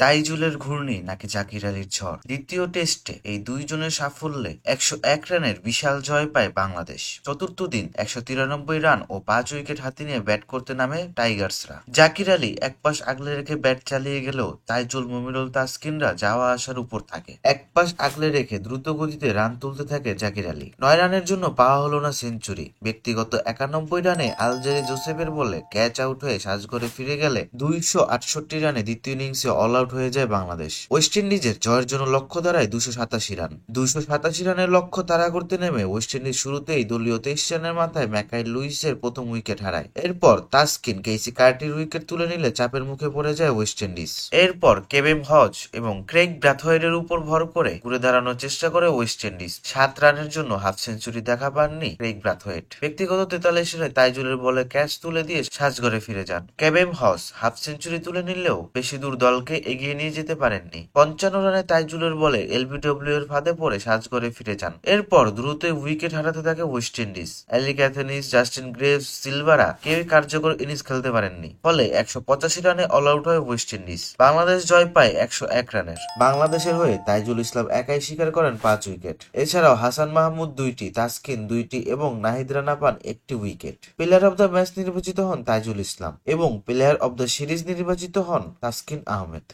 তাইজুলের ঘূর্ণি নাকি জাকির আলীর ঝড়? দ্বিতীয় টেস্টে এই দুইজনের সাফল্যে ১০১ রানের বিশাল জয় পায় বাংলাদেশ। চতুর্থ দিন ১৯৩ রান ও ৫ উইকেট হাতে নিয়ে ব্যাট করতে নামে টাইগার্সরা। জাকির আলী এক পাশ আগলে রেখে ব্যাট চালিয়ে গেলেও তাইজুল, মুমিনুল, তাসকিনরা যাওয়া আসার উপর থাকে। এক পাশ আগলে রেখে দ্রুত গতিতে রান তুলতে থাকে জাকির আলী। ৯ রানের জন্য পাওয়া হলো না সেঞ্চুরি। ব্যক্তিগত ৯১ রানে আলজেরি জোসেফের বলে ক্যাচ আউট হয়ে সাজঘরে ফিরে গেলে ২৬৮ রানে দ্বিতীয় ইনিংসে অল আউট হয়ে যায় বাংলাদেশ। ওয়েস্ট ইন্ডিজের জয়ের জন্য লক্ষ্য দাঁড়ায় ২৮৭ রান। ২৮৭ রানের লক্ষ্য তাড়া করতে নেমে ওয়েস্ট ইন্ডিজ শুরুতেই দলীয় ২৩ রানের মাথায় ম্যাকাই লুইসের প্রথম উইকেট হারায়। এরপর তাসকিন, কেসি কার্টির উইকেট তুলে নিলে চাপের মুখে পড়ে যায় ওয়েস্ট ইন্ডিজ। এরপর কেবেম হজ এবং ক্রেইগ ব্রাথওয়েটের উপর ভর করে ঘুরে দাঁড়ানোর চেষ্টা করে ওয়েস্ট ইন্ডিজ। ৭ রানের জন্য হাফ সেঞ্চুরি দেখা পাননি ক্রেইগ ব্রাথওয়েট। ব্যক্তিগত ৪৩ রানে তাইজুলের বলে ক্যাচ তুলে দিয়ে সাজঘরে ফিরে যান। কেবেম হজ হাফ সেঞ্চুরি তুলে নিলেও বেশি দূর দলকে এগিয়ে নিয়ে যেতে পারেননি। ৫৫ রানে তাইজুলের বলে এলবিডব্লিউ এর ফাঁদে পড়ে সাজঘরে ফিরে যান। এরপর দ্রুতই উইকেট হারাতে থাকে West Indies. Alick Athanaze, Justin Greaves, সিলভারা কেউই কার্যকর ইনিংস খেলতে পারেননি। ফলে ১৮৫ রানে অল আউট হয় ওয়েস্ট ইন্ডিজ। বাংলাদেশ জয় পায় ১০১ রানের। বাংলাদেশের হয়ে তাইজুল ইসলাম একাই শিকার করেন ৫ উইকেট। এছাড়াও হাসান মাহমুদ ২টি, তাসকিন ২টি এবং নাহিদ রানা পান ১টি wicket. Player of the match নির্বাচিত হন তাইজুল ইসলাম এবং প্লেয়ার অব দ্য সিরিজ নির্বাচিত হন তাসকিন আহমেদ।